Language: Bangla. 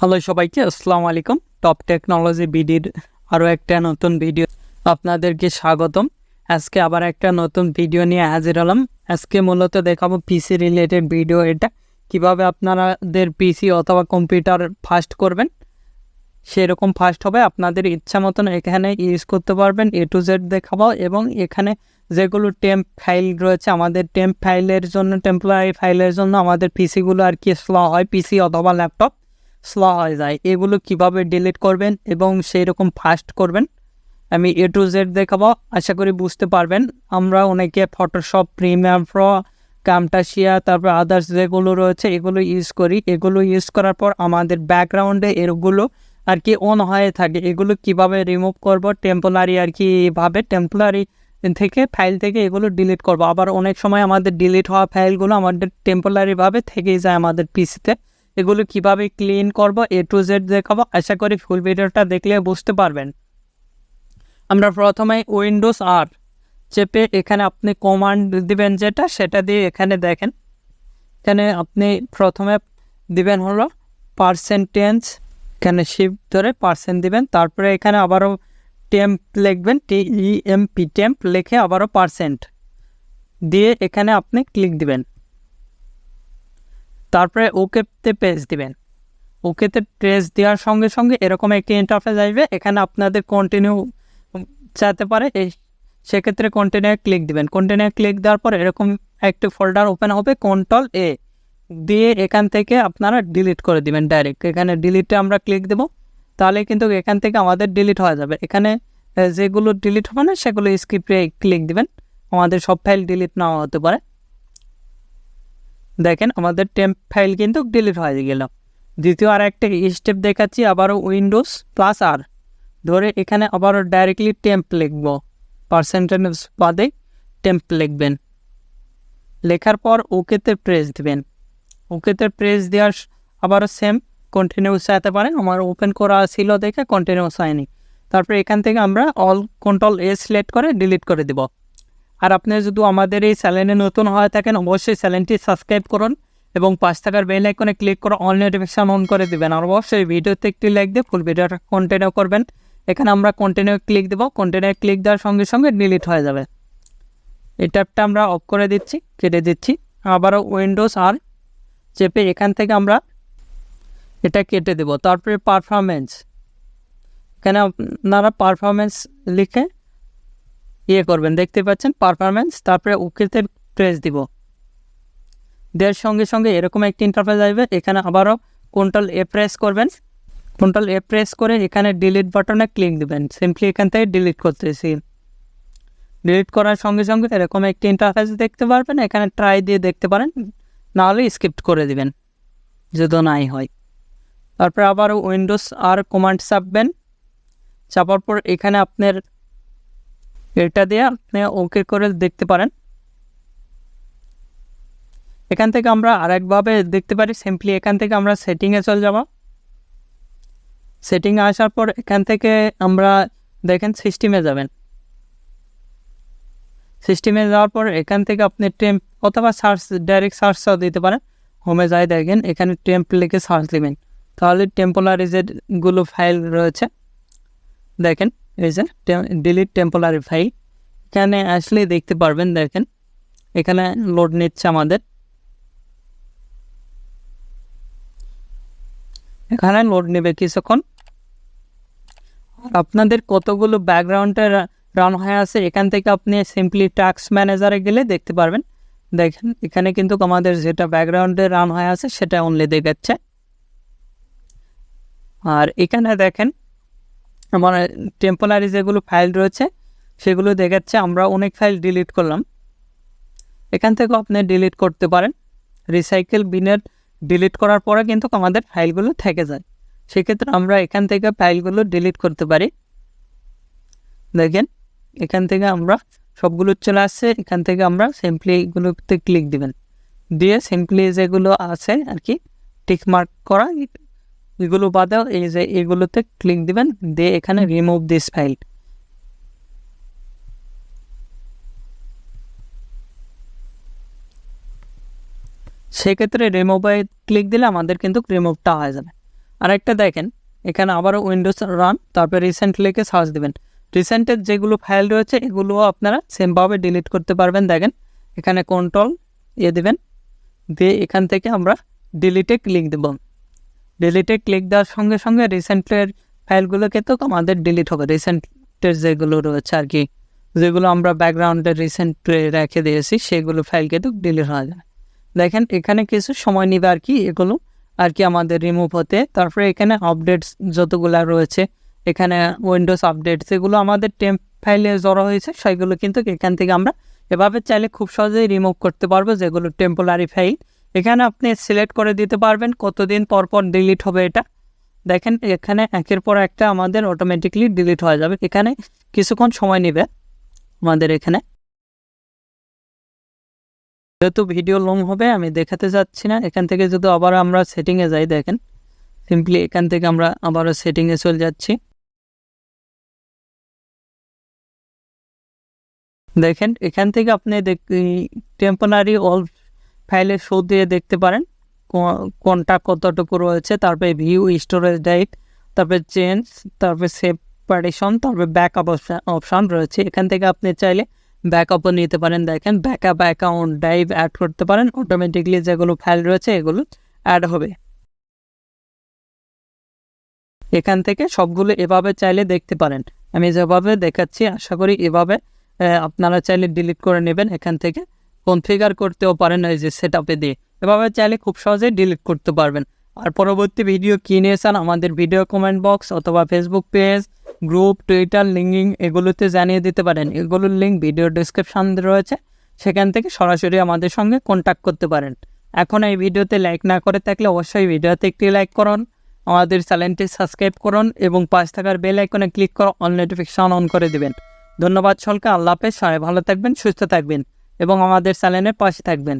হ্যালো সবাইকে, আসসালামু আলাইকুম। টপ টেকনোলজি বিডির আরও একটা নতুন ভিডিও আপনাদেরকে স্বাগতম। আজকে আবার একটা নতুন ভিডিও নিয়ে হাজির হলাম। আজকে মূলত দেখাবো পিসি রিলেটেড ভিডিও। এটা কিভাবে আপনাদের পিসি অথবা কম্পিউটার ফাস্ট করবেন, সেরকম ফাস্ট হবে আপনাদের ইচ্ছা মতন এখানে ইউজ করতে পারবেন। A to Z দেখাবো এবং এখানে যেগুলো টেম্প ফাইল রয়েছে, আমাদের টেম্প ফাইলের জন্য, টেম্পোরারি ফাইলের জন্য আমাদের পিসিগুলো আর কি স্লো হয়, পিসি অথবা ল্যাপটপ স্লো হয়ে যায়, এগুলো কিভাবে ডিলিট করবেন এবং সেই রকম ফাস্ট করবেন আমি A to Z দেখাবো। আশা করি বুঝতে পারবেন। আমরা অনেকে ফটোশপ, প্রিমিয়ার প্রো, কামটাশিয়া, তারপর আদার্স যেগুলো রয়েছে এগুলো ইউজ করি। এগুলো ইউজ করার পর আমাদের ব্যাকগ্রাউন্ডে এগুলো আর কি অন হয়ে থাকে। এগুলো কিভাবে রিমুভ করব, টেম্পোরারি আর কি ভাবে টেম্পোরারি থেকে ফাইল থেকে এগুলো ডিলিট করব। আবার অনেক সময় আমাদের ডিলিট হওয়া ফাইলগুলো আমাদের টেম্পোরারিভাবে থেকেই যায় আমাদের পিসিতে। এগুলো কিভাবে ক্লিন করব A to Z দেখাবো। আশা করি ফুল ভিডিওটা দেখলে বুঝতে পারবেন। আমরা প্রথমে উইন্ডোজ আর চেপে এখানে আপনি কমান্ড দিবেন, সেটা দিয়ে এখানে দেখেন, এখানে আপনি প্রথমে দিবেন হলো পার্সেন্টেজ, এখানে শিফট ধরে পার্সেন্ট দিবেন, তারপরে এখানে আবারও টেম্প লিখবেন, TEMP টেম্প লিখে আবারও পার্সেন্ট দিয়ে এখানে আপনি ক্লিক দিবেন, তারপরে ওকেতে পেজ দিবেন। ওকেতে পেজ দেওয়ার সঙ্গে সঙ্গে এরকম একটি ইন্টারফেস আসবে। এখানে আপনাদের কন্টিনিউ চাইতে পারে, সেক্ষেত্রে কন্টিনিউ ক্লিক দিবেন। কন্টিনিউ ক্লিক দেওয়ার পর এরকম একটি ফোল্ডার ওপেন হবে, Ctrl+A দিয়ে এখান থেকে আপনারা ডিলিট করে দিবেন ডাইরেক্ট। এখানে ডিলিটে আমরা ক্লিক দেব, তাহলে কিন্তু এখান থেকে আমাদের ডিলিট হয়ে যাবে। এখানে যেগুলো ডিলিট হবে না সেগুলো স্কিপে ক্লিক দিবেন, আমাদের সব ফাইল ডিলিট নাও হতে পারে। দেখেন আমাদের টেম্প ফাইল কিন্তু ডিলিট হয়ে গেল। দ্বিতীয় আর একটা স্টেপ দেখাচ্ছি, আবারও উইন্ডোজ প্লাস আর ধরে এখানে আবারও ডাইরেক্টলি টেম্প লিখব, পার্সেন্টেজ বাদে টেম্প লিখবেন। লেখার পর ওকেতে প্রেস দিবেন। ওকেতে প্রেস দেওয়ার আবারও সেম কন্টিনিউস চাইতে পারেন, আমার ওপেন করা ছিল দেখে কন্টিনিউস হয়নি। তারপরে এখান থেকে আমরা অল Ctrl+A সিলেক্ট করে ডিলিট করে দেব। আর আপনি যদি আমাদের এই চ্যানেলে নতুন হয়ে থাকেন অবশ্যই চ্যানেলটি সাবস্ক্রাইব করুন এবং পাশ থাকার বেল আইকনে ক্লিক করে অল নোটিফিকেশন অন করে দেবেন। আর অবশ্যই ভিডিওতে একটি লাইক দিয়ে ফুল ভিডিওটা কন্টিনিউ করবেন। এখানে আমরা কন্টিনিউ ক্লিক দেব, কন্টিনিউ ক্লিক দেওয়ার সঙ্গে সঙ্গে ডিলিট হয়ে যাবে। এই ট্যাবটা আমরা অফ করে দিচ্ছি, কেটে দিচ্ছি। আবারও উইন্ডোজ আর চেপে এখান থেকে আমরা এটা কেটে দেব। তারপরে পারফরমেন্স, এখানে আপনারা পারফরমেন্স লিখে করবেন, দেখতে পাচ্ছেন পারফরমেন্স। তারপরে ওকেতে প্রেস দিব, দেওয়ার সঙ্গে সঙ্গে এরকম একটি ইন্টারফেস আসবে। এখানে আবারও Ctrl+A প্রেস করবেন, Ctrl+A প্রেস করে এখানে ডিলিট বাটনে ক্লিক দিবেন। সিম্পলি এখান থেকে ডিলিট করতেছি। ডিলিট করার সঙ্গে সঙ্গে এরকম একটি ইন্টারফেস দেখতে পারবেন। এখানে ট্রাই দিয়ে দেখতে পারেন, নাহলে স্কিপ করে দিবেন যদি নাই হয়। তারপরে আবার উইন্ডোজ আর কমান্ড চাপবেন, চাপার পর এখানে আপনার এটা দিয়ে আপনি ওকে করে দেখতে পারেন। এখান থেকে আমরা আরেকভাবে দেখতে পারি, সিম্পলি এখান থেকে আমরা সেটিংয়ে চলে যাব। সেটিংয়ে আসার পর এখান থেকে আমরা দেখেন সিস্টেমে যাবেন। সিস্টেমে যাওয়ার পর এখান থেকে আপনি টেম্প অথবা সার্চ, ডাইরেক্ট সার্চও দিতে পারেন। হোমে যাই দেখেন, এখানে টেম্প লিখে সার্চ দেবেন, তাহলে টেম্পোরারি যেগুলো ফাইল রয়েছে দেখেন, এই যে ডিলিট টেম্পোরারি ফাইল, এখানে আসলে দেখতে পারবেন। দেখেন এখানে লোড নিচ্ছে আমাদের, এখানে লোড নেবে কিছুক্ষণ। আপনাদের কতগুলো ব্যাকগ্রাউন্ডে রান হয়ে আছে এখান থেকে আপনি সিম্পলি টাস্ক ম্যানেজারে গেলে দেখতে পারবেন। দেখেন এখানে কিন্তু আমাদের যেটা ব্যাকগ্রাউন্ডে রান হয়ে আছে সেটা অনলি দেখাচ্ছে। আর এখানে দেখেন আমার টেম্পোরারি যেগুলো ফাইল রয়েছে সেগুলো দেখাচ্ছে। আমরা অনেক ফাইল ডিলিট করলাম, এখান থেকেও আপনি ডিলিট করতে পারেন। রিসাইকেল বিনের ডিলিট করার পরে কিন্তু আমাদের ফাইলগুলো থেকে যায়, সেক্ষেত্রে আমরা এখান থেকে ফাইলগুলো ডিলিট করতে পারি। দেখেন এখান থেকে আমরা সবগুলো চলে আসছে। এখান থেকে আমরা সিম্পলি এগুলোতে ক্লিক দিবেন, দিয়ে সিম্পলি যেগুলো আছে আর কি টিক মার্ক করা এগুলো বাদেও এই যে এগুলোতে ক্লিক দিবেন, দিয়ে এখানে রিমুভ দিস ফাইল, সেক্ষেত্রে রিমুভে ক্লিক দিলে আমাদের কিন্তু রিমুভটা হয়ে যাবে। আরেকটা দেখেন, এখানে আবারও উইন্ডোজ রান, তারপরে রিসেন্ট লিখে সার্চ দেবেন। রিসেন্টের যেগুলো ফাইল রয়েছে এগুলোও আপনারা সেমভাবে ডিলিট করতে পারবেন। দেখেন এখানে কন্ট্রোল দেবেন, দিয়ে এখান থেকে আমরা ডিলিটে ক্লিক দেব। ডিলিটে ক্লিক দেওয়ার সঙ্গে সঙ্গে রিসেন্টের ফাইলগুলো কিন্তু আমাদের ডিলিট হবে। রিসেন্টের যেগুলো রয়েছে আর কি, যেগুলো আমরা ব্যাকগ্রাউন্ডে রিসেন্টে রেখে দিয়েছি সেগুলো ফাইল কিন্তু ডিলিট হয়ে যায়। দেখেন এখানে কিছু সময় নেবে আর কি এগুলো আর কি আমাদের রিমুভ হতে। তারপরে এখানে আপডেটস যতগুলো রয়েছে, এখানে উইন্ডোজ আপডেট যেগুলো আমাদের টেম্প ফাইলে জড়ো হয়েছে সেগুলো কিন্তু এখান থেকে আমরা এভাবে চাইলে খুব সহজেই রিমুভ করতে পারবো, যেগুলো টেম্পোরারি ফাইল। এখানে আপনি সিলেক্ট করে দিতে পারবেন কতদিন পর পর ডিলিট হবে এটা। দেখেন এখানে একের পর একটা আমাদের অটোমেটিকলি ডিলিট হয়ে যাবে। এখানে কিছুক্ষণ সময় নেবে আমাদের। এখানে যেহেতু ভিডিও লং হবে আমি দেখাতে যাচ্ছি না। এখান থেকে যদি আবার আমরা সেটিংয়ে যাই, দেখেন সিম্পলি এখান থেকে আমরা আবারও সেটিংয়ে চলে যাচ্ছি। দেখেন এখান থেকে আপনি টেম্পোরারি অল ফাইলের শো দিয়ে দেখতে পারেন কোনটা কতটুকু রয়েছে। তারপরে ভিউ, স্টোরেজ ড্রাইভ, তারপরে চেঞ্জ, তারপরে সেপারেশন, তারপরে ব্যাকআপ অপশান রয়েছে। এখান থেকে আপনি চাইলে ব্যাকআপও নিতে পারেন। দেখেন ব্যাকআপ অ্যাকাউন্ট ড্রাইভ অ্যাড করতে পারেন, অটোমেটিকলি যেগুলো ফাইল রয়েছে এগুলো অ্যাড হবে। এখান থেকে সবগুলো এভাবে চাইলে দেখতে পারেন। আমি যেভাবে দেখাচ্ছি আশা করি এভাবে আপনারা চাইলে ডিলিট করে নেবেন। এখান থেকে কনফিগার করতেও পারেন এই যে সেটআপে দিয়ে, এভাবে চাইলে খুব সহজেই ডিলিট করতে পারবেন। আর পরবর্তী ভিডিও কী নিয়েছেন আমাদের ভিডিও কমেন্ট বক্স অথবা Facebook page, group, Twitter, linking এগুলোতে জানিয়ে দিতে পারেন। এগুলোর লিঙ্ক ভিডিও ডিসক্রিপশান রয়েছে, সেখান থেকে সরাসরি আমাদের সঙ্গে কন্ট্যাক্ট করতে পারেন। এখন এই ভিডিওতে লাইক না করে থাকলে অবশ্যই ভিডিওতে একটি লাইক করুন, আমাদের চ্যানেলটি সাবস্ক্রাইব করুন এবং পাশে থাকার বেল আইকনে ক্লিক করে অল নোটিফিকেশন অন করে দেবেন। ধন্যবাদ সকলকে। আল্লাহ হাফেজ। সবাই ভালো থাকবেন, সুস্থ থাকবেন এবং আমাদের চ্যানেলের পাশে থাকবেন।